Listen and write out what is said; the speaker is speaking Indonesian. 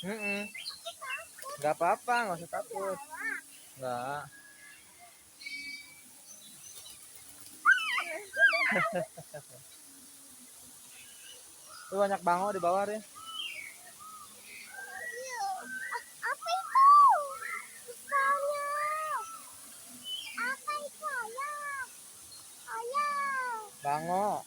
Mm-mm. Nggak apa-apa, nggak usah takut. Nggak. Tuh banyak bango di bawah deh. Apa itu? Ikannya. Apa itu ayah? Ayah. Bango.